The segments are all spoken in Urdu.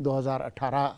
2018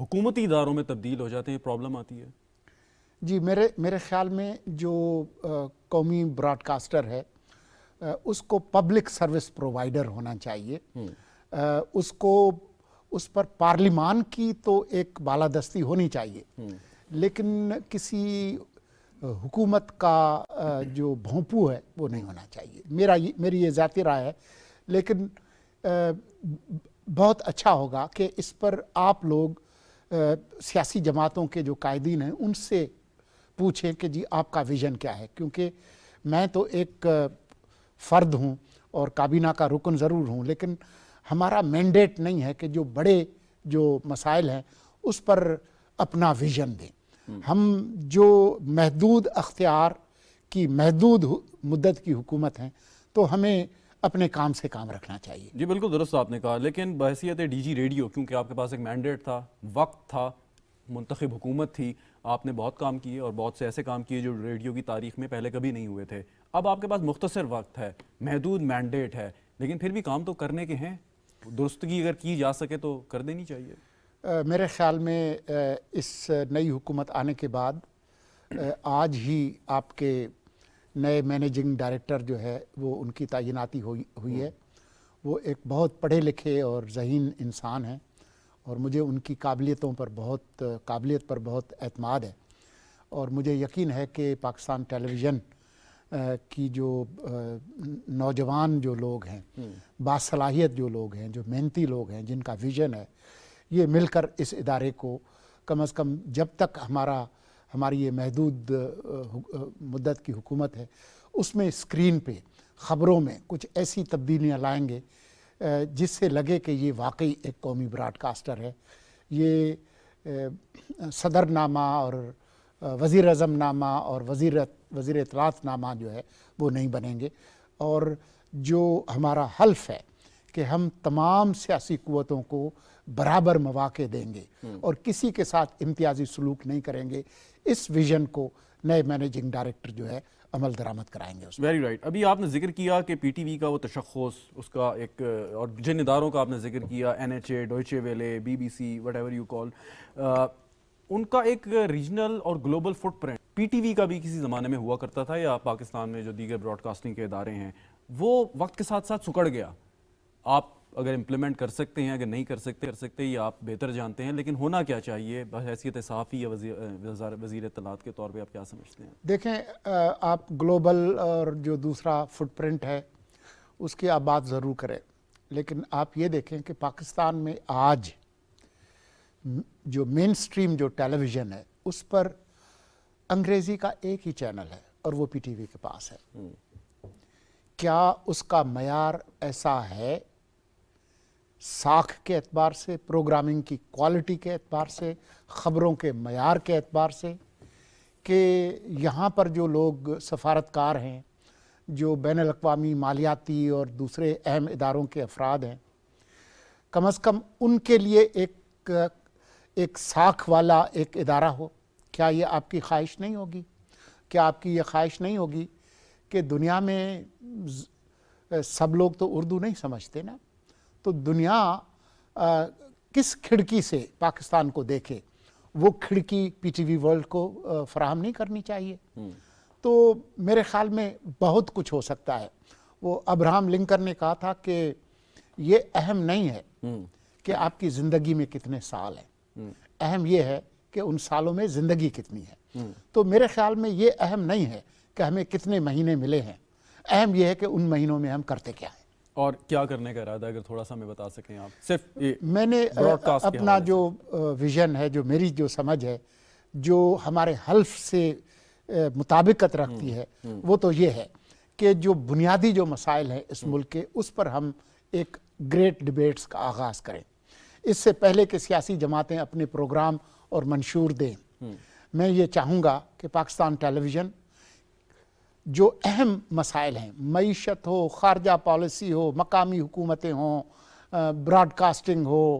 حکومتی اداروں میں تبدیل ہو جاتے ہیں پرابلم آتی ہے؟ جی میرے خیال میں جو قومی براڈ کاسٹر ہے اس کو پبلک سروس پرووائڈر ہونا چاہیے. اس پر پارلیمان کی تو ایک بالادستی ہونی چاہیے, لیکن کسی حکومت کا جو بھونپو ہے وہ نہیں ہونا چاہیے. میری یہ ذاتی رائے ہے, لیکن بہت اچھا ہوگا کہ اس پر آپ لوگ سیاسی جماعتوں کے جو قائدین ہیں ان سے پوچھیں کہ جی آپ کا ویژن کیا ہے, کیونکہ میں تو ایک فرد ہوں اور کابینہ کا رکن ضرور ہوں, لیکن ہمارا مینڈیٹ نہیں ہے کہ جو بڑے جو مسائل ہیں اس پر اپنا ویژن دیں. ہم جو محدود اختیار کی محدود مدت کی حکومت ہیں تو ہمیں اپنے کام سے کام رکھنا چاہیے. جی بالکل درست آپ نے کہا, لیکن بحیثیت ڈی جی ریڈیو کیونکہ آپ کے پاس ایک مینڈیٹ تھا, وقت تھا, منتخب حکومت تھی, آپ نے بہت کام کیے اور بہت سے ایسے کام کیے جو ریڈیو کی تاریخ میں پہلے کبھی نہیں ہوئے تھے. اب آپ کے پاس مختصر وقت ہے, محدود مینڈیٹ ہے, لیکن پھر بھی کام تو کرنے کے ہیں, درستگی اگر کی جا سکے تو کر دینی چاہیے. میرے خیال میں اس نئی حکومت آنے کے بعد آج ہی آپ کے نئے مینیجنگ ڈائریکٹر جو ہے وہ ان کی تعیناتی ہوئی ہے. وہ ایک بہت پڑھے لکھے اور ذہین انسان ہیں اور مجھے ان کی قابلیت پر بہت اعتماد ہے, اور مجھے یقین ہے کہ پاکستان ٹیلی ویژن کی جو نوجوان جو لوگ ہیں, باصلاحیت جو لوگ ہیں, جو محنتی لوگ ہیں, جن کا ویژن ہے, یہ مل کر اس ادارے کو کم از کم جب تک ہماری یہ محدود مدت کی حکومت ہے اس میں اسکرین پہ خبروں میں کچھ ایسی تبدیلیاں لائیں گے جس سے لگے کہ یہ واقعی ایک قومی براڈ کاسٹر ہے. یہ صدر نامہ اور وزیر اعظم نامہ اور وزیر اطلاعات نامہ جو ہے وہ نہیں بنیں گے, اور جو ہمارا حلف ہے کہ ہم تمام سیاسی قوتوں کو برابر مواقع دیں گے اور کسی کے ساتھ امتیازی سلوک نہیں کریں گے, اس ویژن کو نئے مینیجنگ ڈائریکٹر جو ہے عمل درآمد کرائیں گے. Very right. ابھی آپ نے ذکر کیا کہ پی ٹی وی کا وہ تشخص, اس کا ایک, اور جن اداروں کا آپ نے ذکر کیا, N H A, Deutsche Welle, B B C, whatever you call, ان کا ایک ریجنل اور global footprint P T V کا بھی کسی زمانے میں ہوا کرتا تھا, یا پاکستان میں جو دیگر براڈ کاسٹنگ کے ادارے ہیں وہ وقت کے ساتھ ساتھ سکڑ گیا. آپ اگر امپلیمنٹ کر سکتے ہیں, اگر نہیں کر سکتے یہ آپ بہتر جانتے ہیں, لیکن ہونا کیا چاہیے بحیثیت صحافی یا وزیر اطلاعات کے طور پہ آپ کیا سمجھتے ہیں؟ دیکھیں, آپ گلوبل اور جو دوسرا فٹ پرنٹ ہے اس کی آپ بات ضرور کریں, لیکن آپ یہ دیکھیں کہ پاکستان میں آج جو مین سٹریم جو ٹیلی ویژن ہے اس پر انگریزی کا ایک ہی چینل ہے اور وہ پی ٹی وی کے پاس ہے. کیا اس کا معیار ایسا ہے ساکھ کے اعتبار سے, پروگرامنگ کی کوالٹی کے اعتبار سے, خبروں کے معیار کے اعتبار سے, کہ یہاں پر جو لوگ سفارتکار ہیں, جو بین الاقوامی مالیاتی اور دوسرے اہم اداروں کے افراد ہیں, کم از کم ان کے لیے ایک ساکھ والا ایک ادارہ ہو؟ کیا یہ آپ کی خواہش نہیں ہوگی؟ کیا آپ کی یہ خواہش نہیں ہوگی کہ دنیا میں سب لوگ تو اردو نہیں سمجھتے نا, تو دنیا کس کھڑکی سے پاکستان کو دیکھے, وہ کھڑکی پی ٹی وی ورلڈ کو فراہم نہیں کرنی چاہیے؟ تو میرے خیال میں بہت کچھ ہو سکتا ہے. وہ ابراہم لنکن نے کہا تھا کہ یہ اہم نہیں ہے کہ آپ کی زندگی میں کتنے سال ہیں, اہم یہ ہے کہ ان سالوں میں زندگی کتنی ہے. تو میرے خیال میں یہ اہم نہیں ہے کہ ہمیں کتنے مہینے ملے ہیں, اہم یہ ہے کہ ان مہینوں میں ہم کرتے کیا ہیں اور کیا کرنے کا ارادہ, اگر تھوڑا سا ہمیں بتا سکیں آپ. صرف میں نے اپنا جو ویژن ہے, جو میری جو سمجھ ہے, جو ہمارے حلف سے مطابقت رکھتی ہے, وہ تو یہ ہے کہ جو بنیادی جو مسائل ہیں اس ملک کے, اس پر ہم ایک گریٹ ڈیبیٹس کا آغاز کریں. اس سے پہلے کہ سیاسی جماعتیں اپنے پروگرام اور منشور دیں, میں یہ چاہوں گا کہ پاکستان ٹیلی ویژن جو اہم مسائل ہیں, معیشت ہو, خارجہ پالیسی ہو, مقامی حکومتیں ہوں, براڈ کاسٹنگ ہو,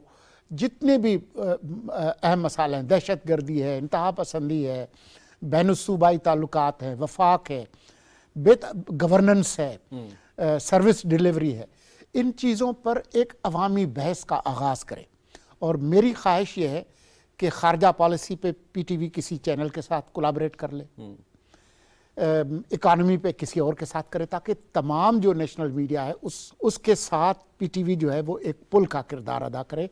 جتنے بھی اہم مسائل ہیں, دہشت گردی ہے, انتہا پسندی ہے, بین الصوبائی تعلقات ہیں, وفاق ہے, گورننس ہے, سروس ڈیلیوری ہے, ان چیزوں پر ایک عوامی بحث کا آغاز کریں. اور میری خواہش یہ ہے کہ خارجہ پالیسی پہ پی ٹی وی کسی چینل کے ساتھ کولیبریٹ کر لے, اکانومی پہ کسی اور کے ساتھ کرے, تاکہ تمام جو نیشنل میڈیا ہے اس کے ساتھ پی ٹی وی جو ہے وہ ایک پل کا کردار ادا کرے,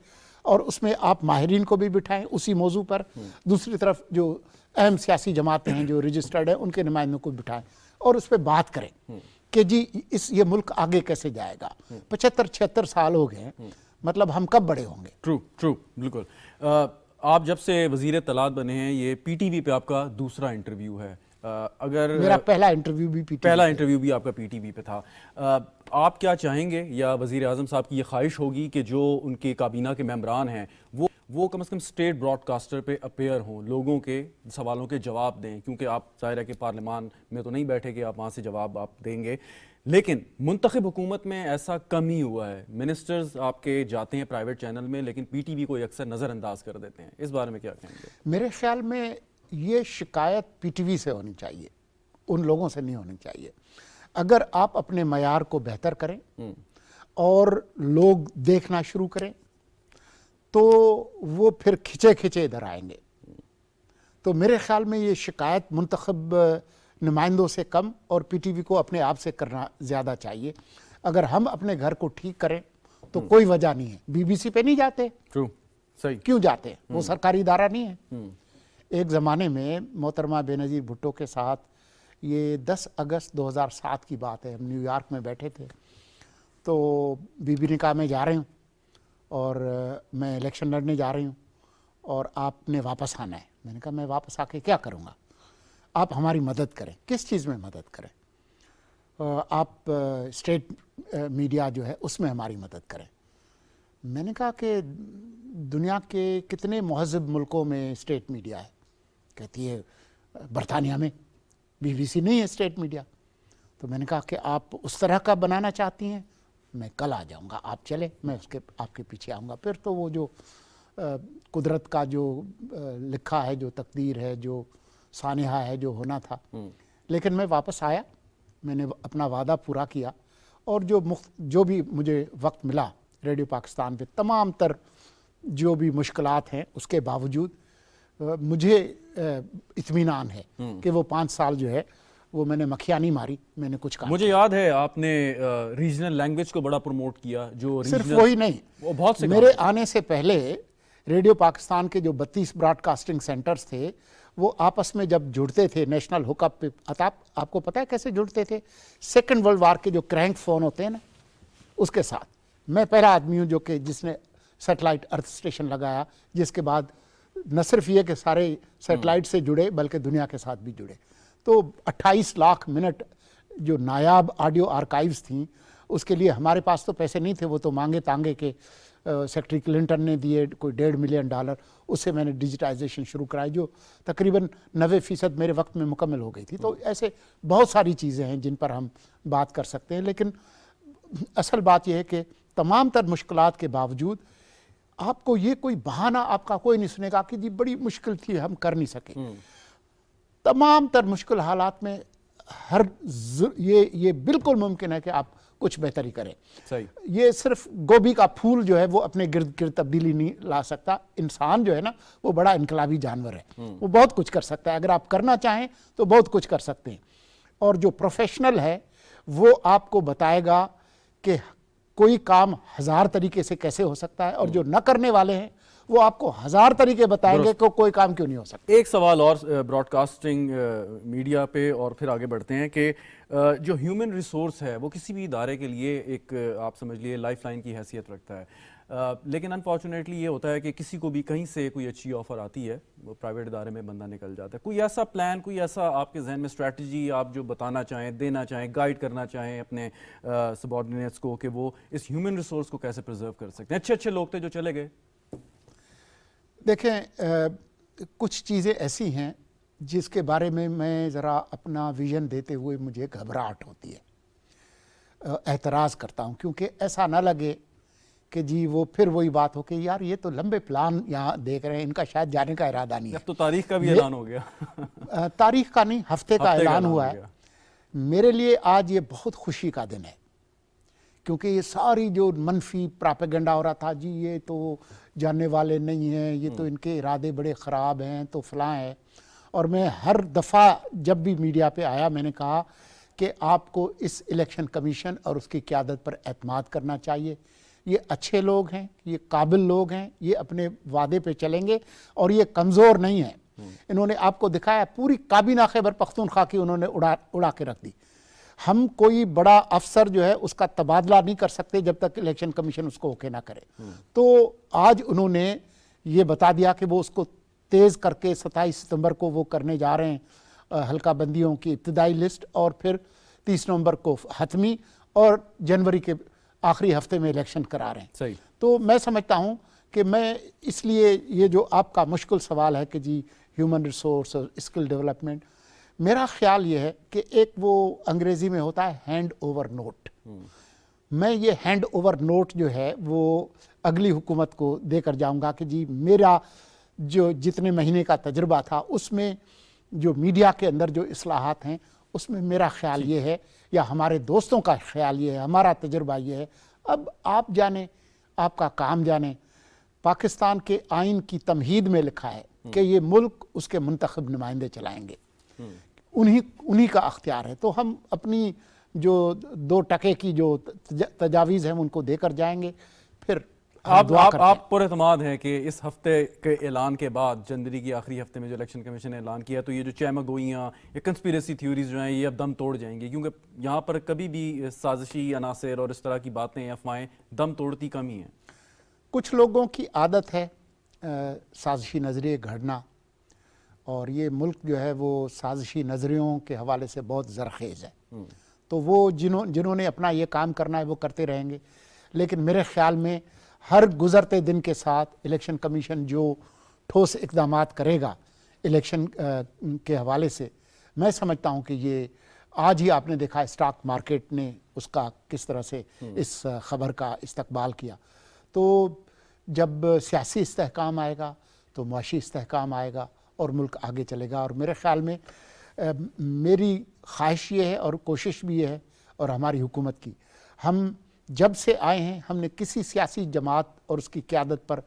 اور اس میں آپ ماہرین کو بھی بٹھائیں اسی موضوع پر. دوسری طرف جو اہم سیاسی جماعتیں ہیں جو رجسٹرڈ ہیں ان کے نمائندوں کو بٹھائیں اور اس پہ بات کریں کہ جی یہ ملک آگے کیسے جائے گا. 75-76 سال ہو گئے ہیں, مطلب ہم کب بڑے ہوں گے. ٹرو بالکل. آپ جب سے وزیر اطلاعات بنے ہیں یہ پی ٹی وی پہ آپ کا دوسرا انٹرویو ہے. اگر میرا پہلا انٹرویو بھی آپ کا پی ٹی وی پہ تھا, آپ کیا چاہیں گے, یا وزیر اعظم صاحب کی یہ خواہش ہوگی کہ جو ان کے کابینہ کے ممبران ہیں وہ کم از کم اسٹیٹ براڈ کاسٹر پہ اپیئر ہوں, لوگوں کے سوالوں کے جواب دیں, کیونکہ آپ ظاہر ہے کہ پارلیمان میں تو نہیں بیٹھے کہ آپ وہاں سے جواب آپ دیں گے, لیکن منتخب حکومت میں ایسا کم ہی ہوا ہے. منسٹرز آپ کے جاتے ہیں پرائیویٹ چینل میں, لیکن پی ٹی وی کو اکثر نظر انداز کر دیتے ہیں. اس بارے میں کیا کہیں گے؟ میرے خیال میں یہ شکایت پی ٹی وی سے ہونی چاہیے, ان لوگوں سے نہیں ہونی چاہیے. اگر آپ اپنے معیار کو بہتر کریں اور لوگ دیکھنا شروع کریں تو وہ پھر کھچے ادھر آئیں گے. تو میرے خیال میں یہ شکایت منتخب نمائندوں سے کم اور پی ٹی وی کو اپنے آپ سے کرنا زیادہ چاہیے. اگر ہم اپنے گھر کو ٹھیک کریں تو کوئی وجہ نہیں ہے. بی بی سی پہ نہیں جاتے, صحیح کیوں جاتے ہیں؟ وہ سرکاری ادارہ نہیں ہے. ایک زمانے میں محترمہ بے نظیر بھٹو کے ساتھ, یہ 10 اگست 2007 کی بات ہے, ہم نیو یارک میں بیٹھے تھے, تو بی بی نے کہا میں جا رہی ہوں اور میں الیکشن لڑنے جا رہی ہوں اور آپ نے واپس آنا ہے. میں نے کہا میں واپس آ کے کیا کروں گا, آپ ہماری مدد کریں. کس چیز میں مدد کریں؟ آپ اسٹیٹ میڈیا جو ہے اس میں ہماری مدد کریں. میں نے کہا کہ دنیا کے کتنے مہذب ملکوں میں اسٹیٹ میڈیا ہے؟ کہتی ہے برطانیہ میں بی بی سی نہیں ہے اسٹیٹ میڈیا. تو میں نے کہا کہ آپ اس طرح کا بنانا چاہتی ہیں, میں کل آ جاؤں گا, آپ چلیں, میں آپ کے پیچھے آؤں گا. پھر تو وہ جو قدرت کا جو لکھا ہے, جو تقدیر ہے, جو سانحہ ہے, جو ہونا تھا. لیکن میں واپس آیا, میں نے اپنا وعدہ پورا کیا, اور جو بھی مجھے وقت ملا ریڈیو پاکستان پہ تمام تر جو بھی مشکلات ہیں اس کے باوجود مجھے اطمینان ہے کہ وہ 5 سال جو ہے وہ میں نے مکھیاں نہیں ماری, میں نے کچھ کہا. مجھے یاد ہے آپ نے ریجنل لینگویج کو بڑا پروموٹ کیا. جو صرف وہی نہیں, بہت سے میرے آنے سے پہلے ریڈیو پاکستان کے جو 32 براڈ کاسٹنگ سینٹرز تھے وہ آپس میں جب جڑتے تھے نیشنل ہک اپ پہ, آپ کو پتہ ہے کیسے جڑتے تھے؟ سیکنڈ ورلڈ وار کے جو کرینک فون ہوتے ہیں نا اس کے ساتھ. میں پہلا آدمی ہوں جس نے سیٹلائٹ ارتھ اسٹیشن لگایا, جس کے بعد نہ صرف یہ کہ سارے سیٹلائٹ سے جڑے بلکہ دنیا کے ساتھ بھی جڑے. تو 28 لاکھ منٹ جو نایاب آڈیو آرکائیوز تھیں, اس کے لیے ہمارے پاس تو پیسے نہیں تھے, وہ تو مانگے تانگے کے سیکٹری کلنٹن نے دیے کوئی $1.5 ملین, اس سے میں نے ڈیجیٹائزیشن شروع کرائی جو تقریباً 90% میرے وقت میں مکمل ہو گئی تھی. تو ایسے بہت ساری چیزیں ہیں جن پر ہم بات کر سکتے ہیں, لیکن اصل بات یہ ہے کہ تمام تر مشکلات کے باوجود آپ کو یہ کوئی بہانہ آپ کا کوئی نہیں سنے گا کہ جی بڑی مشکل تھی ہم کر نہیں سکے. تمام تر مشکل حالات میں یہ بالکل ممکن ہے کہ آپ کچھ بہتری کریں. یہ صرف گوبھی کا پھول جو ہے وہ اپنے گرد گرد تبدیلی نہیں لا سکتا. انسان جو ہے نا وہ بڑا انقلابی جانور ہے, وہ بہت کچھ کر سکتا ہے. اگر آپ کرنا چاہیں تو بہت کچھ کر سکتے ہیں. اور جو پروفیشنل ہے وہ آپ کو بتائے گا کہ کوئی کام 1000 طریقے سے کیسے ہو سکتا ہے, اور جو نہ کرنے والے ہیں وہ آپ کو 1000 طریقے بتائیں گے کہ کوئی کام کیوں نہیں ہو سکتا. ایک سوال اور براڈ کاسٹنگ میڈیا پہ اور پھر آگے بڑھتے ہیں کہ جو ہیومن ریسورس ہے وہ کسی بھی ادارے کے لیے ایک آپ سمجھ لیے لائف لائن کی حیثیت رکھتا ہے, لیکن انفارچونیٹلی یہ ہوتا ہے کہ کسی کو بھی کہیں سے کوئی اچھی آفر آتی ہے, وہ پرائیویٹ ادارے میں بندہ نکل جاتا ہے. کوئی ایسا پلان, کوئی ایسا آپ کے ذہن میں اسٹریٹجی آپ جو بتانا چاہیں, دینا چاہیں, گائیڈ کرنا چاہیں اپنے سبارڈینیٹس کو کہ وہ اس ہیومن ریسورس کو کیسے پرزرو کر سکتے ہیں؟ اچھے لوگ تھے جو چلے گئے. دیکھیں کچھ چیزیں ایسی ہیں جس کے بارے میں ذرا اپنا ویژن دیتے ہوئے مجھے گھبراہٹ ہوتی ہے, اعتراض کرتا ہوں, کیونکہ ایسا نہ لگے کہ جی وہ پھر وہی بات ہو کہ یار یہ تو لمبے پلان یہاں دیکھ رہے ہیں, ان کا شاید جانے کا ارادہ نہیں ہے. اب تو تاریخ کا بھی اعلان ہو گیا. تاریخ کا نہیں, ہفتے کا اعلان ہوا ہے. میرے لیے آج یہ بہت خوشی کا دن ہے کیونکہ یہ ساری جو منفی پراپیگنڈا ہو رہا تھا، جی یہ تو جاننے والے نہیں ہیں، یہ تو ان کے ارادے بڑے خراب ہیں، تو فلاں ہے. اور میں ہر دفعہ جب بھی میڈیا پہ آیا میں نے کہا کہ آپ کو اس الیکشن کمیشن اور اس کی قیادت پر اعتماد کرنا چاہیے. یہ اچھے لوگ ہیں، یہ قابل لوگ ہیں، یہ اپنے وعدے پہ چلیں گے اور یہ کمزور نہیں ہیں. انہوں نے آپ کو دکھایا پوری کابینہ خیبر پختونخوا کی انہوں نے اڑا کے رکھ دی. ہم کوئی بڑا افسر جو ہے اس کا تبادلہ نہیں کر سکتے جب تک الیکشن کمیشن اس کو اوکے نہ کرے. تو آج انہوں نے یہ بتا دیا کہ وہ اس کو تیز کر کے 27 ستمبر کو وہ کرنے جا رہے ہیں حلقہ بندیوں کی ابتدائی لسٹ، اور پھر 30 نومبر کو حتمی، اور جنوری کے آخری ہفتے میں الیکشن کرا رہے ہیں. صحیح. تو میں سمجھتا ہوں کہ میں اس لیے یہ جو آپ کا مشکل سوال ہے کہ جی ہیومن ریسورس اور اسکل ڈیولپمنٹ، میرا خیال یہ ہے کہ ایک وہ انگریزی میں ہوتا ہے ہینڈ اوور نوٹ. میں یہ ہینڈ اوور نوٹ جو ہے وہ اگلی حکومت کو دے کر جاؤں گا کہ جی میرا جو جتنے مہینے کا تجربہ تھا اس میں جو میڈیا کے اندر جو اصلاحات ہیں اس میں میرا خیال یہ ہے، یا ہمارے دوستوں کا خیال یہ ہے، ہمارا تجربہ یہ ہے. اب آپ جانیں، آپ کا کام جانیں، پاکستان کے آئین کی تمہید میں لکھا ہے کہ یہ ملک اس کے منتخب نمائندے چلائیں گے، انہی کا اختیار ہے. تو ہم اپنی جو 2% کی جو تجاویز ہیں ان کو دے کر جائیں گے. پھر آپ پر اعتماد ہیں کہ اس ہفتے کے اعلان کے بعد، جنوری کی آخری ہفتے میں جو الیکشن کمیشن نے اعلان کیا، تو یہ جو چہمگوئیاں یا کنسپیریسی تھیوریز جو ہیں یہ اب دم توڑ جائیں گی؟ کیونکہ یہاں پر کبھی بھی سازشی عناصر اور اس طرح کی باتیں، افواہیں دم توڑتی کم ہی ہیں. کچھ لوگوں کی عادت ہے سازشی نظریے گھڑنا، اور یہ ملک جو ہے وہ سازشی نظریوں کے حوالے سے بہت زرخیز ہے. تو وہ جنہوں نے اپنا یہ کام کرنا ہے وہ کرتے رہیں گے. لیکن میرے خیال میں ہر گزرتے دن کے ساتھ الیکشن کمیشن جو ٹھوس اقدامات کرے گا الیکشن کے حوالے سے، میں سمجھتا ہوں کہ یہ آج ہی آپ نے دیکھا اسٹاک مارکیٹ نے اس کا کس طرح سے اس خبر کا استقبال کیا. تو جب سیاسی استحکام آئے گا تو معاشی استحکام آئے گا اور ملک آگے چلے گا. اور میرے خیال میں میری خواہش یہ ہے اور کوشش بھی یہ ہے، اور ہماری حکومت کی، ہم جب سے آئے ہیں ہم نے کسی سیاسی جماعت اور اس کی قیادت پر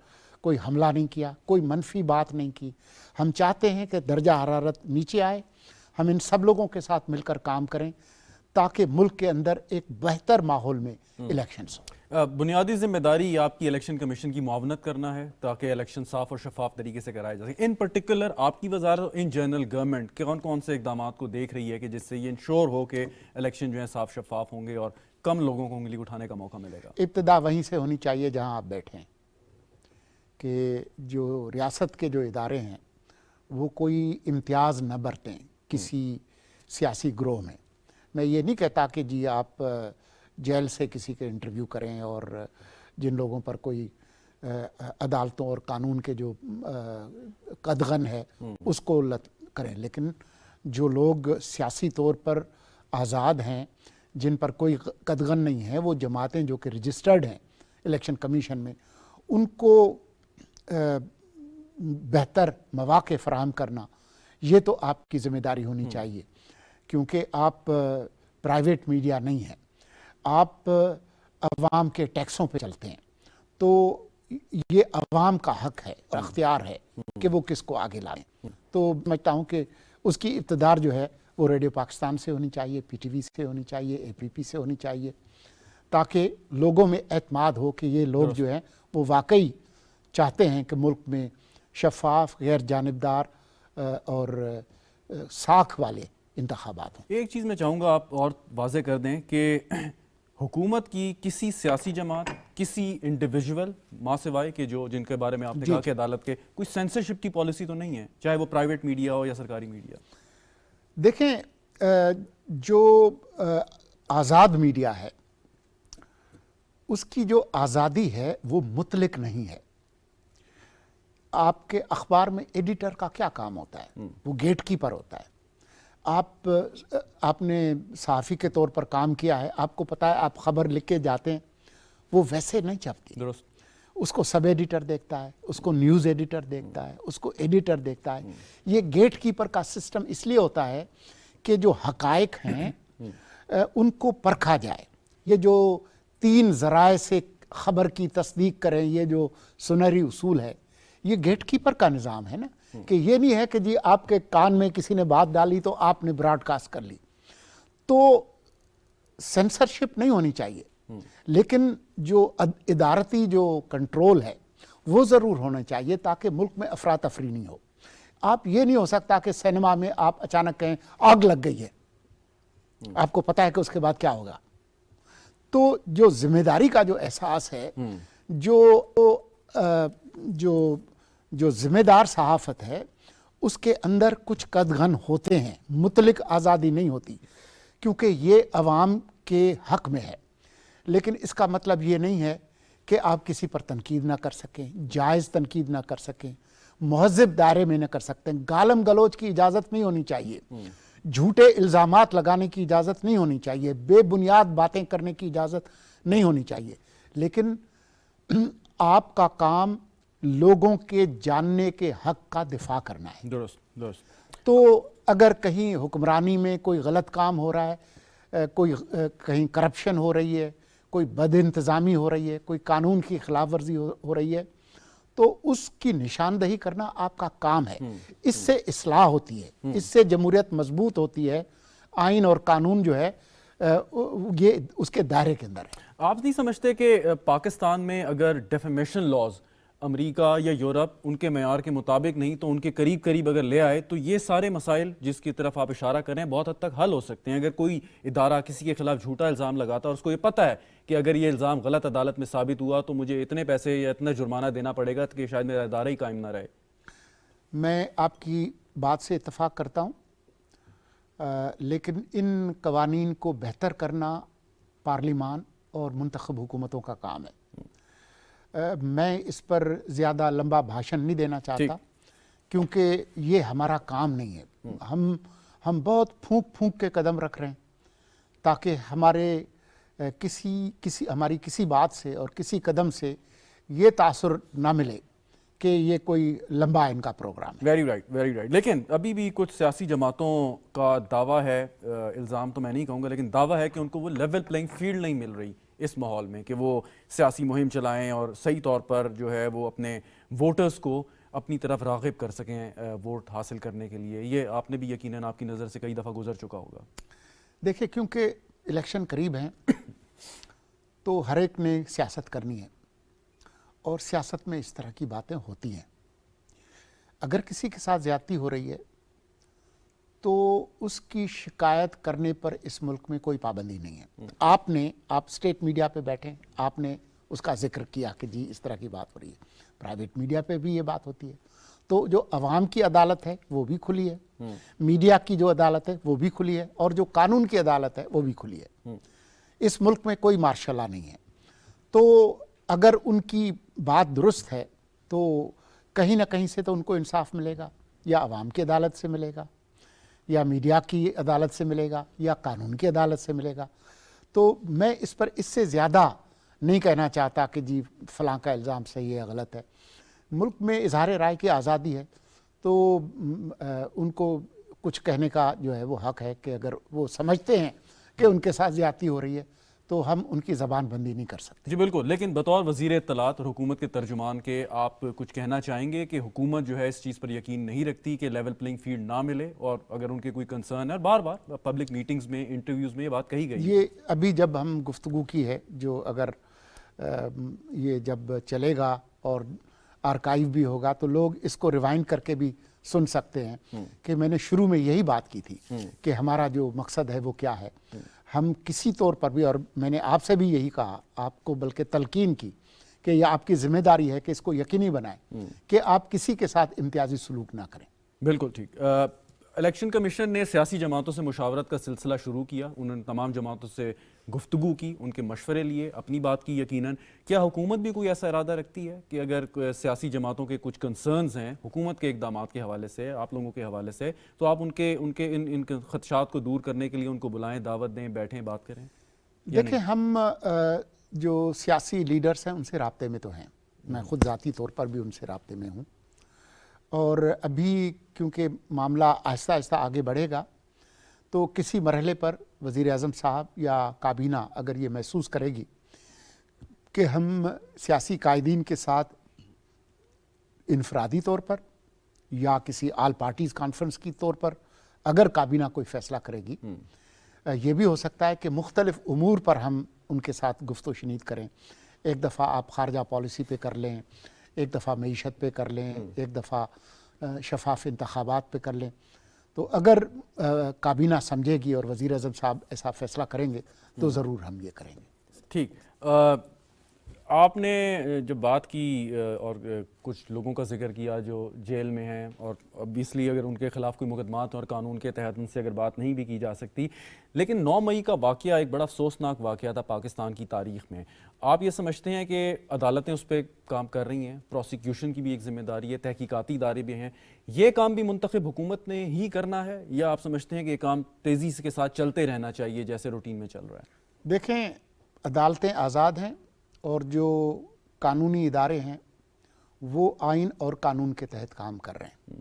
کوئی حملہ نہیں کیا، کوئی منفی بات نہیں کی. ہم چاہتے ہیں کہ درجہ حرارت نیچے آئے، ہم ان سب لوگوں کے ساتھ مل کر کام کریں تاکہ ملک کے اندر ایک بہتر ماحول میں الیکشنز ہوں. بنیادی ذمہ داری آپ کی الیکشن کمیشن کی معاونت کرنا ہے تاکہ الیکشن صاف اور شفاف طریقے سے کرائے جا سکے. ان پرٹیکولر آپ کی وزارت ان جنرل گورنمنٹ کون سے اقدامات کو دیکھ رہی ہے کہ جس سے یہ انشور ہو کہ الیکشن جو ہیں صاف شفاف ہوں گے اور کم لوگوں کو انگلی اٹھانے کا موقع ملے گا؟ ابتدا وہیں سے ہونی چاہیے جہاں آپ بیٹھیں، کہ جو ریاست کے جو ادارے ہیں وہ کوئی امتیاز نہ برتیں کسی سیاسی گروہ میں. میں یہ نہیں کہتا کہ جی آپ جیل سے کسی کے انٹرویو کریں اور جن لوگوں پر کوئی عدالتوں اور قانون کے جو قدغن ہے اس کو کریں، لیکن جو لوگ سیاسی طور پر آزاد ہیں، جن پر کوئی قدغن نہیں ہے، وہ جماعتیں جو کہ رجسٹرڈ ہیں الیکشن کمیشن میں، ان کو بہتر مواقع فراہم کرنا یہ تو آپ کی ذمہ داری ہونی چاہیے. کیونکہ آپ پرائیویٹ میڈیا نہیں ہیں، آپ عوام کے ٹیکسوں پہ چلتے ہیں، تو یہ عوام کا حق ہے اور اختیار ہے کہ وہ کس کو آگے لائیں. تو سمجھتا ہوں کہ اس کی ابتدار جو ہے وہ ریڈیو پاکستان سے ہونی چاہیے، پی ٹی وی سے ہونی چاہیے، اے پی پی سے ہونی چاہیے، تاکہ لوگوں میں اعتماد ہو کہ یہ لوگ جو ہیں وہ واقعی چاہتے ہیں کہ ملک میں شفاف، غیر جانبدار اور ساکھ والے انتخابات ہوں. ایک چیز میں چاہوں گا آپ اور واضح کر دیں کہ حکومت کی کسی سیاسی جماعت، کسی انڈیویجول ماں سوائے کہ جن کے بارے میں آپ نے کہا کہ عدالت کے، کوئی سینسرشپ کی پالیسی تو نہیں ہے، چاہے وہ پرائیویٹ میڈیا ہو یا سرکاری میڈیا؟ دیکھیں، جو آزاد میڈیا ہے اس کی جو آزادی ہے وہ مطلق نہیں ہے. آپ کے اخبار میں ایڈیٹر کا کیا کام ہوتا ہے؟ وہ گیٹ کیپر ہوتا ہے. آپ نے صحافی کے طور پر کام کیا ہے، آپ کو پتہ ہے آپ خبر لکھ کے جاتے ہیں، وہ ویسے نہیں چھپتی. درست. اس کو سب ایڈیٹر دیکھتا ہے، اس کو نیوز ایڈیٹر دیکھتا ہے، اس کو ایڈیٹر دیکھتا ہے. یہ گیٹ کیپر کا سسٹم اس لیے ہوتا ہے کہ جو حقائق ہیں ان کو پرکھا جائے. یہ جو 3 ذرائع سے خبر کی تصدیق کریں، یہ جو سنہری اصول ہے، یہ گیٹ کیپر کا نظام ہے نا، کہ یہ نہیں ہے کہ جی آپ کے کان میں کسی نے بات ڈالی تو آپ نے براڈ کاسٹ کر لی. تو سینسرشپ نہیں ہونی چاہیے، لیکن جو ادارتی جو کنٹرول ہے وہ ضرور ہونا چاہیے تاکہ ملک میں افراتفری نہیں ہو. آپ یہ نہیں ہو سکتا کہ سینما میں آپ اچانک کہیں آگ لگ گئی ہے، آپ کو پتا ہے کہ اس کے بعد کیا ہوگا. تو جو ذمہ داری کا جو احساس ہے، جو ذمہ دار صحافت ہے، اس کے اندر کچھ قدغن ہوتے ہیں، مطلق آزادی نہیں ہوتی، کیونکہ یہ عوام کے حق میں ہے. لیکن اس کا مطلب یہ نہیں ہے کہ آپ کسی پر تنقید نہ کر سکیں، جائز تنقید نہ کر سکیں، مہذب دائرے میں نہ کر سکتے ہیں. گالم گلوچ کی اجازت نہیں ہونی چاہیے، جھوٹے الزامات لگانے کی اجازت نہیں ہونی چاہیے، بے بنیاد باتیں کرنے کی اجازت نہیں ہونی چاہیے. لیکن آپ کا کام لوگوں کے جاننے کے حق کا دفاع کرنا ہے. درست. تو اگر کہیں حکمرانی میں کوئی غلط کام ہو رہا ہے، کوئی کہیں کرپشن ہو رہی ہے، کوئی بد انتظامی ہو رہی ہے، کوئی قانون کی خلاف ورزی ہو رہی ہے، تو اس کی نشاندہی کرنا آپ کا کام ہے. اس سے اصلاح ہوتی ہے، اس سے جمہوریت مضبوط ہوتی ہے. آئین اور قانون جو ہے یہ اس کے دائرے کے اندر ہے. آپ نہیں سمجھتے کہ پاکستان میں اگر ڈیفیمیشن لاز امریکہ یا یورپ ان کے معیار کے مطابق نہیں تو ان کے قریب اگر لے آئے تو یہ سارے مسائل جس کی طرف آپ اشارہ کریں بہت حد تک حل ہو سکتے ہیں؟ اگر کوئی ادارہ کسی کے خلاف جھوٹا الزام لگاتا ہے اور اس کو یہ پتہ ہے کہ اگر یہ الزام غلط عدالت میں ثابت ہوا تو مجھے اتنے پیسے یا اتنا جرمانہ دینا پڑے گا کہ شاید میرا ادارہ ہی قائم نہ رہے. میں آپ کی بات سے اتفاق کرتا ہوں، لیکن ان قوانین کو بہتر کرنا پارلیمان اور منتخب حکومتوں کا کام ہے. میں اس پر زیادہ لمبا بھاشن نہیں دینا چاہتا کیونکہ یہ ہمارا کام نہیں ہے. ہم بہت پھونک کے قدم رکھ رہے ہیں تاکہ ہمارے ہماری کسی بات سے اور کسی قدم سے یہ تاثر نہ ملے کہ یہ کوئی لمبا ان کا پروگرام ہے. Very right. لیکن ابھی بھی کچھ سیاسی جماعتوں کا دعویٰ ہے، الزام تو میں نہیں کہوں گا لیکن دعویٰ ہے کہ ان کو وہ لیول پلینگ فیلڈ نہیں مل رہی اس ماحول میں کہ وہ سیاسی مہم چلائیں اور صحیح طور پر جو ہے وہ اپنے ووٹرز کو اپنی طرف راغب کر سکیں ووٹ حاصل کرنے کے لیے. یہ آپ نے بھی یقیناً آپ کی نظر سے کئی دفعہ گزر چکا ہوگا. دیکھیں، کیونکہ الیکشن قریب ہیں تو ہر ایک نے سیاست کرنی ہے اور سیاست میں اس طرح کی باتیں ہوتی ہیں. اگر کسی کے ساتھ زیادتی ہو رہی ہے تو اس کی شکایت کرنے پر اس ملک میں کوئی پابندی نہیں ہے. آپ اسٹیٹ میڈیا پہ بیٹھیں، آپ نے اس کا ذکر کیا کہ جی اس طرح کی بات ہو رہی ہے. پرائیویٹ میڈیا پہ بھی یہ بات ہوتی ہے. تو جو عوام کی عدالت ہے وہ بھی کھلی ہے، میڈیا کی جو عدالت ہے وہ بھی کھلی ہے، اور جو قانون کی عدالت ہے وہ بھی کھلی ہے. اس ملک میں کوئی مارشل لا نہیں ہے. تو اگر ان کی بات درست ہے تو کہیں نہ کہیں سے تو ان کو انصاف ملے گا، یا عوام کی عدالت سے ملے گا، یا میڈیا کی عدالت سے ملے گا، یا قانون کی عدالت سے ملے گا. تو میں اس سے زیادہ نہیں کہنا چاہتا کہ جی فلاں کا الزام صحیح ہے غلط ہے. ملک میں اظہار رائے کی آزادی ہے تو ان کو کچھ کہنے کا جو ہے وہ حق ہے کہ اگر وہ سمجھتے ہیں کہ ان کے ساتھ زیادتی ہو رہی ہے تو ہم ان کی زبان بندی نہیں کر سکتے. جی بالکل. لیکن بطور وزیر اطلاعات اور حکومت کے ترجمان کے آپ کچھ کہنا چاہیں گے کہ حکومت جو ہے اس چیز پر یقین نہیں رکھتی کہ لیول پلینگ فیلڈ نہ ملے، اور اگر ان کے کوئی کنسرن ہے، بار بار پبلک میٹنگز میں انٹرویوز میں یہ بات کہی گئی. یہ ابھی جب ہم گفتگو کی ہے، جو اگر یہ جب چلے گا اور آرکائیو بھی ہوگا تو لوگ اس کو ریوائنڈ کر کے بھی سن سکتے ہیں کہ میں نے شروع میں یہی بات کی تھی کہ ہمارا جو مقصد ہے وہ کیا ہے. ہم کسی طور پر بھی، اور میں نے آپ سے بھی یہی کہا، آپ کو بلکہ تلقین کی کہ یہ آپ کی ذمہ داری ہے کہ اس کو یقینی بنائیں کہ آپ کسی کے ساتھ امتیازی سلوک نہ کریں. بالکل ٹھیک. الیکشن کمیشن نے سیاسی جماعتوں سے مشاورت کا سلسلہ شروع کیا. انہوں نے تمام جماعتوں سے گفتگو کی، ان کے مشورے لیے، اپنی بات کی. یقیناً کیا حکومت بھی کوئی ایسا ارادہ رکھتی ہے کہ اگر سیاسی جماعتوں کے کچھ کنسرنز ہیں حکومت کے اقدامات کے حوالے سے، آپ لوگوں کے حوالے سے، تو آپ ان کے خدشات کو دور کرنے کے لیے ان کو بلائیں، دعوت دیں، بیٹھیں، بات کریں؟ دیکھیں، ہم جو سیاسی لیڈرز ہیں ان سے رابطے میں تو ہیں. میں خود ذاتی طور پر بھی ان سے رابطے میں ہوں، اور ابھی کیونکہ معاملہ آہستہ آہستہ آگے بڑھے گا تو کسی مرحلے پر وزیر اعظم صاحب یا کابینہ اگر یہ محسوس کرے گی کہ ہم سیاسی قائدین کے ساتھ انفرادی طور پر یا کسی آل پارٹیز کانفرنس کی طور پر اگر کابینہ کوئی فیصلہ کرے گی، یہ بھی ہو سکتا ہے کہ مختلف امور پر ہم ان کے ساتھ گفت و شنید کریں. ایک دفعہ آپ خارجہ پالیسی پہ کر لیں، ایک دفعہ معیشت پہ کر لیں، ایک دفعہ شفاف انتخابات پہ کر لیں. تو اگر کابینہ سمجھے گی اور وزیر اعظم صاحب ایسا فیصلہ کریں گے تو ضرور ہم یہ کریں گے. ٹھیک. آپ نے جب بات کی اور کچھ لوگوں کا ذکر کیا جو جیل میں ہیں، اور obviously اگر ان کے خلاف کوئی مقدمات اور قانون کے تحت ان سے اگر بات نہیں بھی کی جا سکتی، لیکن 9 مئی کا واقعہ ایک بڑا افسوسناک واقعہ تھا پاکستان کی تاریخ میں. آپ یہ سمجھتے ہیں کہ عدالتیں اس پہ کام کر رہی ہیں، پروسیکیوشن کی بھی ایک ذمہ داری ہے، تحقیقاتی ادارے بھی ہیں، یہ کام بھی منتخب حکومت نے ہی کرنا ہے، یا آپ سمجھتے ہیں کہ یہ کام تیزی کے ساتھ چلتے رہنا چاہیے جیسے روٹین میں چل رہا ہے؟ دیکھیں، عدالتیں آزاد ہیں اور جو قانونی ادارے ہیں وہ آئین اور قانون کے تحت کام کر رہے ہیں،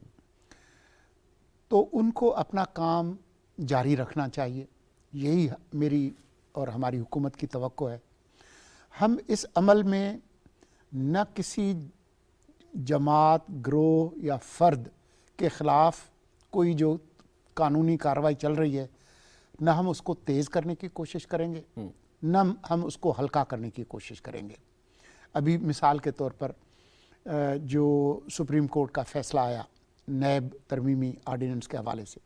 تو ان کو اپنا کام جاری رکھنا چاہیے. یہی میری اور ہماری حکومت کی توقع ہے. ہم اس عمل میں نہ کسی جماعت، گروہ یا فرد کے خلاف کوئی جو قانونی کارروائی چل رہی ہے، نہ ہم اس کو تیز کرنے کی کوشش کریں گے، نہ ہم اس کو ہلکا کرنے کی کوشش کریں گے. ابھی مثال کے طور پر جو سپریم کورٹ کا فیصلہ آیا نیب ترمیمی آرڈیننس کے حوالے سے،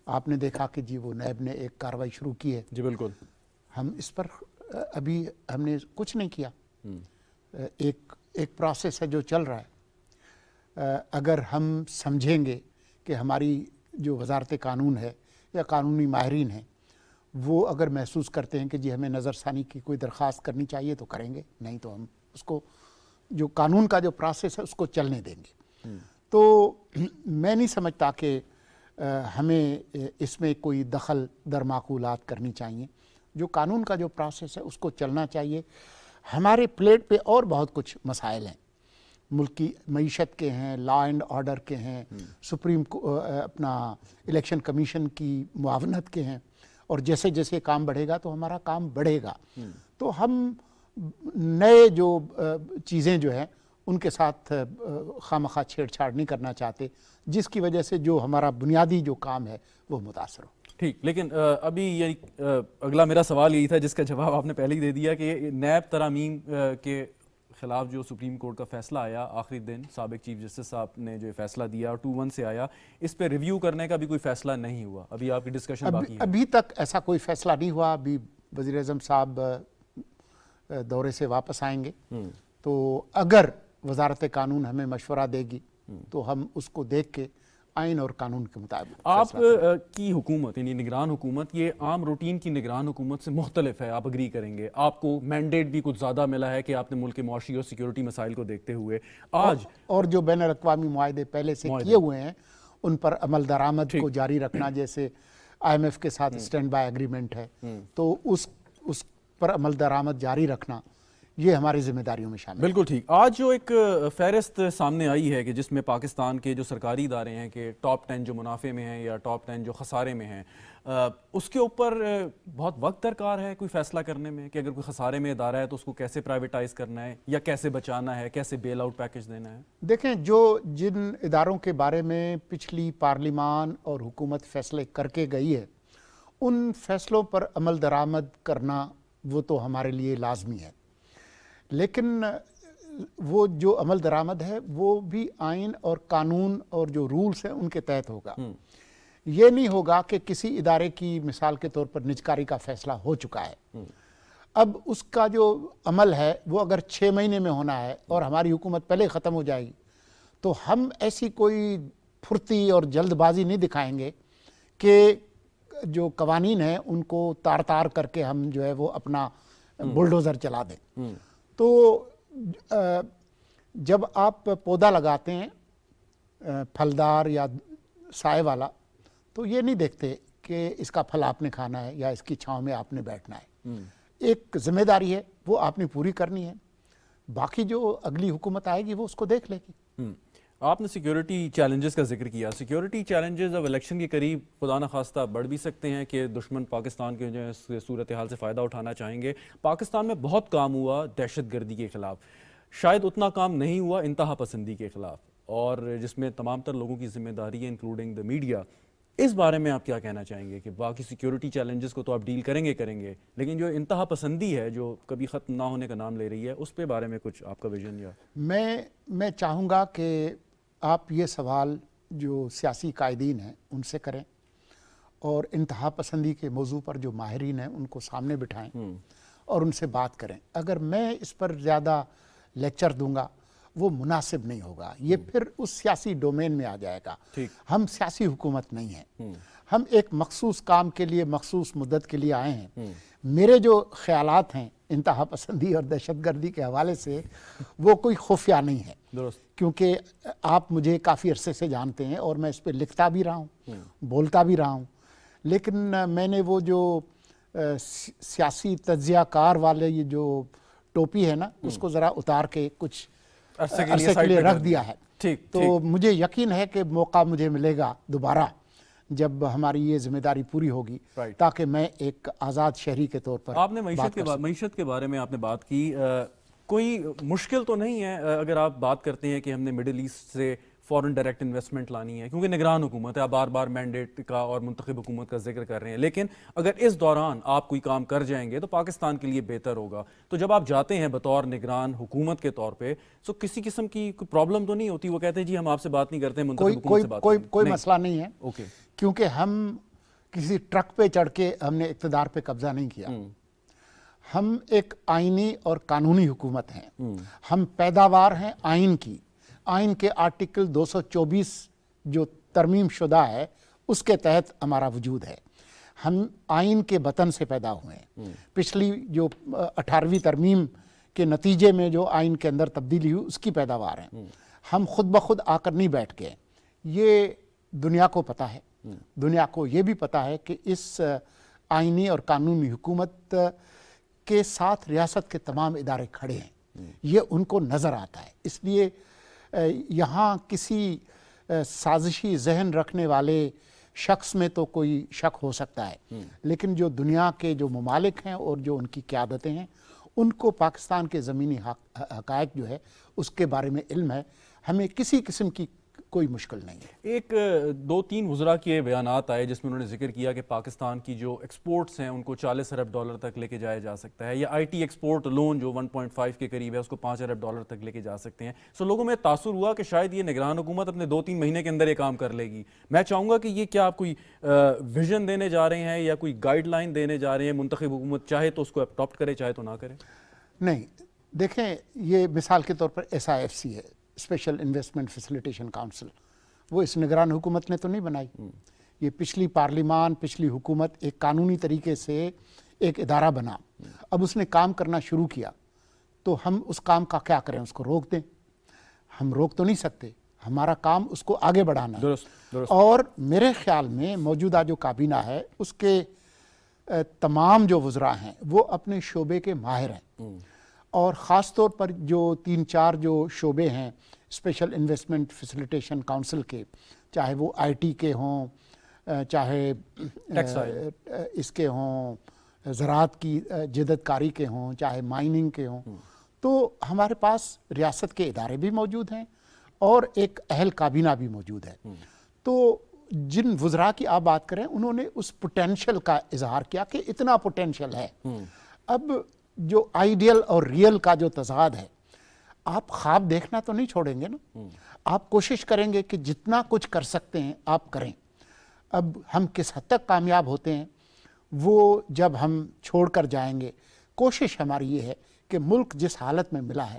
آپ نے دیکھا کہ جی وہ نیب نے ایک کارروائی شروع کی ہے. جی بالکل. ہم اس پر ابھی ہم نے کچھ نہیں کیا. ایک پروسیس ہے جو چل رہا ہے. اگر ہم سمجھیں گے کہ ہماری جو وزارت قانون ہے یا قانونی ماہرین ہیں وہ اگر محسوس کرتے ہیں کہ جی ہمیں نظر ثانی کی کوئی درخواست کرنی چاہیے تو کریں گے، نہیں تو ہم اس کو جو قانون کا جو پروسیس ہے اس کو چلنے دیں گے. تو میں نہیں سمجھتا کہ ہمیں اس میں کوئی دخل در معقولات کرنی چاہیے. جو قانون کا جو پروسیس ہے اس کو چلنا چاہیے. ہمارے پلیٹ پہ اور بہت کچھ مسائل ہیں، ملک کی معیشت کے ہیں، لا اینڈ آرڈر کے ہیں، سپریم اپنا الیکشن کمیشن کی معاونت کے ہیں، اور جیسے جیسے کام بڑھے گا تو ہمارا کام بڑھے گا. تو ہم نئے جو چیزیں جو ہیں ان کے ساتھ خواہ چھیڑ چھاڑ نہیں کرنا چاہتے، جس کی وجہ سے جو ہمارا بنیادی جو کام ہے وہ متاثر ہو. ٹھیک. لیکن ابھی یہ اگلا میرا سوال یہی تھا جس کا جواب آپ نے پہلے ہی دے دیا کہ نیب ترامیم کے خلاف جو سپریم کورٹ کا فیصلہ آیا آخری دن، سابق چیف جسٹس صاحب نے جو فیصلہ دیا 2-1 سے آیا، اس پہ ریویو کرنے کا بھی کوئی فیصلہ نہیں ہوا. ابھی آپ کی ڈسکشن باقی ہے. ابھی تک ایسا کوئی فیصلہ نہیں ہوا. ابھی وزیر اعظم صاحب دورے سے واپس آئیں گے، تو اگر وزارت قانون ہمیں مشورہ دے گی تو ہم اس کو دیکھ کے آئین اور قانون کے مطابق. آپ کی حکومت یعنی نگران حکومت یہ عام روٹین کی نگران حکومت سے مختلف ہے، آپ اگری کریں گے. آپ کو مینڈیٹ بھی کچھ زیادہ ملا ہے کہ آپ نے ملک کے معاشی اور سیکیورٹی مسائل کو دیکھتے ہوئے آج اور جو بین الاقوامی معاہدے پہلے سے کیے ہوئے ہیں ان پر عمل درآمد کو جاری رکھنا، جیسے IMF کے ساتھ اسٹینڈ بائی ایگریمنٹ ہے، تو اس پر عمل درآمد جاری رکھنا یہ ہماری ذمہ داریوں میں شامل ہے. بالکل ٹھیک. آج جو ایک فہرست سامنے آئی ہے کہ جس میں پاکستان کے جو سرکاری ادارے ہیں کہ ٹاپ 10 جو منافع میں ہیں یا ٹاپ 10 جو خسارے میں ہیں، اس کے اوپر بہت وقت درکار ہے کوئی فیصلہ کرنے میں کہ اگر کوئی خسارے میں ادارہ ہے تو اس کو کیسے پرائیویٹائز کرنا ہے یا کیسے بچانا ہے، کیسے بیل آؤٹ پیکج دینا ہے. دیکھیں، جن اداروں کے بارے میں پچھلی پارلیمان اور حکومت فیصلے کر کے گئی ہے ان فیصلوں پر عمل درآمد کرنا وہ تو ہمارے لیے لازمی ہے، لیکن وہ جو عمل درآمد ہے وہ بھی آئین اور قانون اور جو رولز ہیں ان کے تحت ہوگا. یہ نہیں ہوگا کہ کسی ادارے کی مثال کے طور پر نجکاری کا فیصلہ ہو چکا ہے، اب اس کا جو عمل ہے وہ اگر 6 مہینے میں ہونا ہے اور ہماری حکومت پہلے ختم ہو جائے گی تو ہم ایسی کوئی پھرتی اور جلد بازی نہیں دکھائیں گے کہ جو قوانین ہیں ان کو تار تار کر کے ہم جو ہے وہ اپنا بلڈوزر چلا دیں. تو جب آپ پودا لگاتے ہیں پھلدار یا سائے والا تو یہ نہیں دیکھتے کہ اس کا پھل آپ نے کھانا ہے یا اس کی چھاؤں میں آپ نے بیٹھنا ہے. ایک ذمہ داری ہے وہ آپ نے پوری کرنی ہے، باقی جو اگلی حکومت آئے گی وہ اس کو دیکھ لے گی. آپ نے سیکیورٹی چیلنجز کا ذکر کیا. سیکیورٹی چیلنجز اب الیکشن کے قریب خدا نخواستہ بڑھ بھی سکتے ہیں کہ دشمن پاکستان کے جو ہے اس صورتحال سے فائدہ اٹھانا چاہیں گے. پاکستان میں بہت کام ہوا دہشت گردی کے خلاف, شاید اتنا کام نہیں ہوا انتہا پسندی کے خلاف, اور جس میں تمام تر لوگوں کی ذمہ داری ہے انکلوڈنگ دا میڈیا. اس بارے میں آپ کیا کہنا چاہیں گے کہ باقی سیکیورٹی چیلنجز کو تو آپ ڈیل کریں گے, لیکن جو انتہا پسندی ہے جو کبھی ختم نہ ہونے کا نام لے رہی ہے, اس پہ بارے میں کچھ آپ کا ویژن؟ یا میں چاہوں گا کہ آپ یہ سوال جو سیاسی قائدین ہیں ان سے کریں, اور انتہا پسندی کے موضوع پر جو ماہرین ہیں ان کو سامنے بٹھائیں اور ان سے بات کریں. اگر میں اس پر زیادہ لیکچر دوں گا وہ مناسب نہیں ہوگا, یہ پھر اس سیاسی ڈومین میں آ جائے گا. ہم سیاسی حکومت نہیں ہیں, ہم ایک مخصوص کام کے لیے مخصوص مدت کے لیے آئے ہیں. میرے جو خیالات ہیں انتہا پسندی اور دہشت گردی کے حوالے سے وہ کوئی خفیہ نہیں ہے, کیونکہ آپ مجھے کافی عرصے سے جانتے ہیں اور میں اس پہ لکھتا بھی رہا ہوں, بولتا بھی رہا ہوں. لیکن میں نے وہ جو سیاسی تجزیہ کار والے یہ جو ٹوپی ہے نا اس کو ذرا اتار کے کچھ عرصے کے لیے رکھ دیا ہے. تو مجھے یقین ہے کہ موقع مجھے ملے گا دوبارہ جب ہماری یہ ذمہ داری پوری ہوگی, تاکہ میں ایک آزاد شہری کے طور پر. آپ نے معیشت کے بارے میں آپ نے بات کی, کوئی مشکل تو نہیں ہے اگر آپ بات کرتے ہیں کہ ہم نے مڈل ایسٹ سے فورن ڈائریکٹ انویسٹمنٹ لانی ہے, کیونکہ نگران حکومت ہے, آپ بار بار مینڈیٹ کا اور منتخب حکومت کا ذکر کر رہے ہیں, لیکن اگر اس دوران آپ کوئی کام کر جائیں گے تو پاکستان کے لیے بہتر ہوگا. تو جب آپ جاتے ہیں بطور نگران حکومت کے طور پہ تو کسی قسم کی کوئی پرابلم تو نہیں ہوتی؟ وہ کہتے ہیں جی ہم آپ سے بات نہیں کرتے, منتخب حکومت سے بات کریں. کوئی مسئلہ نہیں ہے, کیونکہ ہم کسی ٹرک پہ چڑھ کے ہم نے اقتدار پہ قبضہ نہیں کیا. ہم ایک آئینی اور قانونی حکومت ہیں, ہم پیداوار ہیں آئین کی. آئین کے آرٹیکل 224 جو ترمیم شدہ ہے اس کے تحت ہمارا وجود ہے. ہم آئین کے بطن سے پیدا ہوئے ہیں. پچھلی جو 18ویں ترمیم کے نتیجے میں جو آئین کے اندر تبدیلی ہوئی اس کی پیداوار ہیں. ہم خود بخود آ کر نہیں بیٹھ گئے. یہ دنیا کو پتہ ہے, دنیا کو یہ بھی پتہ ہے کہ اس آئینی اور قانونی حکومت کے ساتھ ریاست کے تمام ادارے کھڑے ہیں, یہ ان کو نظر آتا ہے. اس لیے یہاں کسی سازشی ذہن رکھنے والے شخص میں تو کوئی شک ہو سکتا ہے, لیکن جو دنیا کے جو ممالک ہیں اور جو ان کی قیادتیں ہیں ان کو پاکستان کے زمینی حقائق جو ہے اس کے بارے میں علم ہے. ہمیں کسی قسم کی کوئی مشکل نہیں ہے. ایک 2-3 وزراء کے بیانات آئے جس میں انہوں نے ذکر کیا کہ پاکستان کی جو ایکسپورٹس ہیں ان کو 40 ارب ڈالر تک لے کے جایا جا سکتا ہے, یا آئی ٹی ایکسپورٹ لون جو 1.5 کے قریب ہے اس کو 5 ارب ڈالر تک لے کے جا سکتے ہیں. سو لوگوں میں تاثر ہوا کہ شاید یہ نگران حکومت اپنے 2-3 مہینے کے اندر یہ کام کر لے گی. میں چاہوں گا کہ یہ کیا آپ کوئی ویژن دینے جا رہے ہیں یا کوئی گائیڈ لائن دینے جا رہے ہیں؟ منتخب حکومت چاہے تو اس کو اڈاپٹ کرے, چاہے تو نہ کرے. نہیں, دیکھیں یہ مثال کے طور پر SIFC ہے, اسپیشل انویسٹمنٹ فیسیلیٹیشن کاؤنسل, وہ اس نگران حکومت نے تو نہیں بنائی. یہ پچھلی پارلیمان پچھلی حکومت ایک قانونی طریقے سے ایک ادارہ بنا, اب اس نے کام کرنا شروع کیا تو ہم اس کام کا کیا کریں؟ اس کو روک دیں؟ ہم روک تو نہیں سکتے, ہمارا کام اس کو آگے بڑھانا ہے. اور میرے خیال میں موجودہ جو کابینہ ہے اس کے تمام جو وزراء ہیں وہ اپنے شعبے کے ماہر ہیں, اور خاص طور پر جو 3-4 جو شعبے ہیں اسپیشل انویسٹمنٹ فیسیلیٹیشن کاؤنسل کے, چاہے وہ IT کے ہوں, چاہے اس کے ہوں زراعت کی جدت کاری کے ہوں, چاہے مائننگ کے ہوں, تو ہمارے پاس ریاست کے ادارے بھی موجود ہیں اور ایک اہل کابینہ بھی موجود ہے. تو جن وزراء کی آپ بات کریں انہوں نے اس پوٹینشل کا اظہار کیا کہ اتنا پوٹینشل ہے. اب جو آئیڈیل اور ریئل کا جو تضاد ہے, آپ خواب دیکھنا تو نہیں چھوڑیں گے نا, آپ کوشش کریں گے کہ جتنا کچھ کر سکتے ہیں آپ کریں. اب ہم کس حد تک کامیاب ہوتے ہیں وہ جب ہم چھوڑ کر جائیں گے. کوشش ہماری یہ ہے کہ ملک جس حالت میں ملا ہے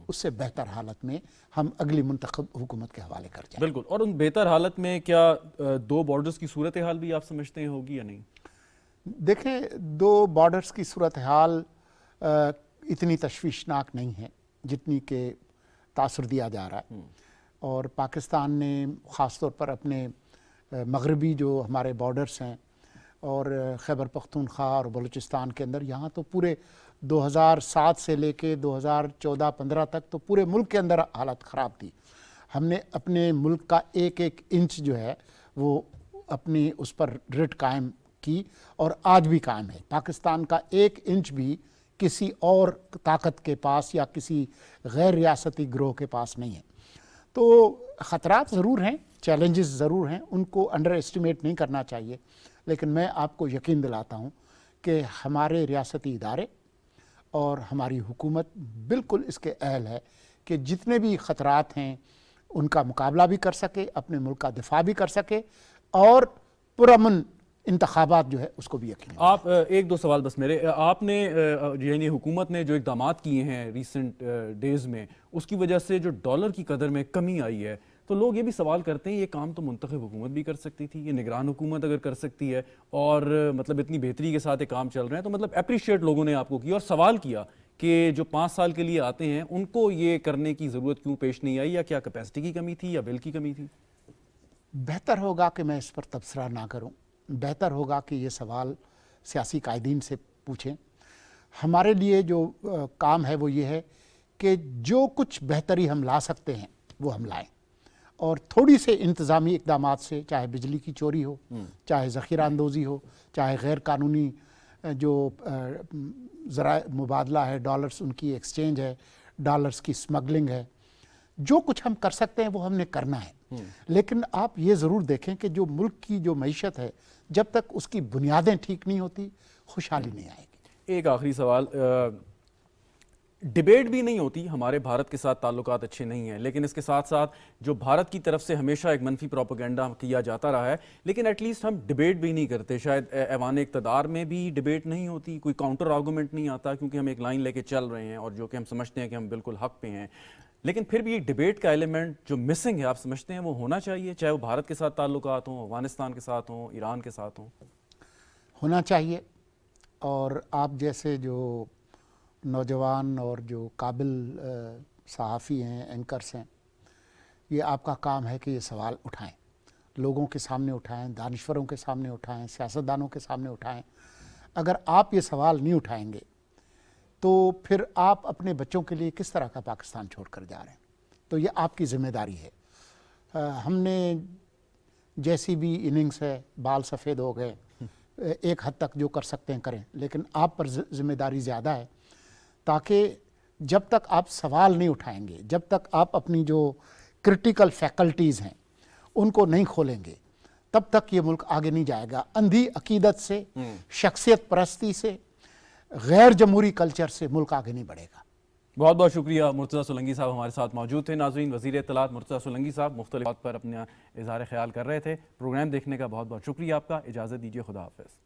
اس سے بہتر حالت میں ہم اگلی منتخب حکومت کے حوالے کر جائیں. بالکل. اور ان بہتر حالت میں کیا 2 بارڈرز کی صورتحال بھی آپ سمجھتے ہیں ہوگی یا نہیں؟ دیکھیں 2 بارڈرز کی صورتحال اتنی تشویشناک نہیں ہے جتنی کہ تاثر دیا جا رہا ہے. اور پاکستان نے خاص طور پر اپنے مغربی جو ہمارے بارڈرز ہیں اور خیبر پختونخوا اور بلوچستان کے اندر, یہاں تو پورے 2007 سے لے کے 2014-15 تک تو پورے ملک کے اندر حالت خراب تھی. ہم نے اپنے ملک کا ایک ایک انچ جو ہے وہ اپنی اس پر رٹ قائم کی اور آج بھی قائم ہے. پاکستان کا ایک انچ بھی کسی اور طاقت کے پاس یا کسی غیر ریاستی گروہ کے پاس نہیں ہے. تو خطرات ضرور ہیں, چیلنجز ضرور ہیں, ان کو انڈر ایسٹیمیٹ نہیں کرنا چاہیے, لیکن میں آپ کو یقین دلاتا ہوں کہ ہمارے ریاستی ادارے اور ہماری حکومت بالکل اس کے اہل ہے کہ جتنے بھی خطرات ہیں ان کا مقابلہ بھی کر سکے, اپنے ملک کا دفاع بھی کر سکے اور پرامن انتخابات جو ہے اس کو بھی یقین. آپ ایک دو سوال بس میرے, آپ نے یعنی حکومت نے جو اقدامات کیے ہیں ریسنٹ ڈیز میں, اس کی وجہ سے جو ڈالر کی قدر میں کمی آئی ہے, تو لوگ یہ بھی سوال کرتے ہیں یہ کام تو منتخب حکومت بھی کر سکتی تھی, یہ نگران حکومت اگر کر سکتی ہے اور مطلب اتنی بہتری کے ساتھ یہ کام چل رہے ہیں, تو مطلب اپریشیٹ لوگوں نے آپ کو کیا اور سوال کیا کہ جو 5 سال کے لیے آتے ہیں ان کو یہ کرنے کی ضرورت کیوں پیش نہیں آئی, یا کیا کیپیسٹی کی کمی تھی یا بل کی کمی تھی؟ بہتر ہوگا کہ میں اس پر تبصرہ نہ کروں, بہتر ہوگا کہ یہ سوال سیاسی قائدین سے پوچھیں. ہمارے لیے جو کام ہے وہ یہ ہے کہ جو کچھ بہتری ہم لا سکتے ہیں وہ ہم لائیں, اور تھوڑی سے انتظامی اقدامات سے, چاہے بجلی کی چوری ہو, چاہے ذخیرہ اندوزی ہو, چاہے غیر قانونی جو ذرائع مبادلہ ہے, ڈالرز ان کی ایکسچینج ہے, ڈالرز کی سمگلنگ ہے, جو کچھ ہم کر سکتے ہیں وہ ہم نے کرنا ہے. لیکن آپ یہ ضرور دیکھیں کہ جو ملک کی جو معیشت ہے, جب تک اس کی بنیادیں ٹھیک نہیں ہوتی خوشحالی نہیں آئے گی. ایک آخری سوال, ڈیبیٹ بھی نہیں ہوتی, ہمارے بھارت کے ساتھ تعلقات اچھے نہیں ہیں, لیکن اس کے ساتھ ساتھ جو بھارت کی طرف سے ہمیشہ ایک منفی پروپیگنڈا کیا جاتا رہا ہے, لیکن ایٹ لیسٹ ہم ڈیبیٹ بھی نہیں کرتے. شاید ایوان اقتدار میں بھی ڈیبیٹ نہیں ہوتی, کوئی کاؤنٹر آرگومنٹ نہیں آتا, کیونکہ ہم ایک لائن لے کے چل رہے ہیں اور جو کہ ہم سمجھتے ہیں کہ ہم بالکل حق پہ ہیں. لیکن پھر بھی یہ ڈیبیٹ کا ایلیمنٹ جو مسنگ ہے, آپ سمجھتے ہیں وہ ہونا چاہیے, چاہے وہ بھارت کے ساتھ تعلقات ہوں, افغانستان کے ساتھ ہوں, ایران کے ساتھ ہوں؟ ہونا چاہیے. اور آپ جیسے جو نوجوان اور جو قابل صحافی ہیں, اینکرز ہیں, یہ آپ کا کام ہے کہ یہ سوال اٹھائیں, لوگوں کے سامنے اٹھائیں, دانشوروں کے سامنے اٹھائیں, سیاستدانوں کے سامنے اٹھائیں. اگر آپ یہ سوال نہیں اٹھائیں گے تو پھر آپ اپنے بچوں کے لیے کس طرح کا پاکستان چھوڑ کر جا رہے ہیں؟ تو یہ آپ کی ذمہ داری ہے. ہم نے جیسی بھی اننگز ہے, بال سفید ہو گئے, ایک حد تک جو کر سکتے ہیں کریں, لیکن آپ پر ذمہ داری زیادہ ہے, تاکہ جب تک آپ سوال نہیں اٹھائیں گے, جب تک آپ اپنی جو کرٹیکل فیکلٹیز ہیں ان کو نہیں کھولیں گے, تب تک یہ ملک آگے نہیں جائے گا. اندھی عقیدت سے, شخصیت پرستی سے, غیر جمہوری کلچر سے ملک آگے نہیں بڑھے گا. بہت بہت شکریہ. مرتضیٰ سولنگی صاحب ہمارے ساتھ موجود تھے. ناظرین, وزیر اطلاعات مرتضیٰ سولنگی صاحب مختلف بات پر اپنا اظہار خیال کر رہے تھے. پروگرام دیکھنے کا بہت بہت شکریہ آپ کا. اجازت دیجیے, خدا حافظ.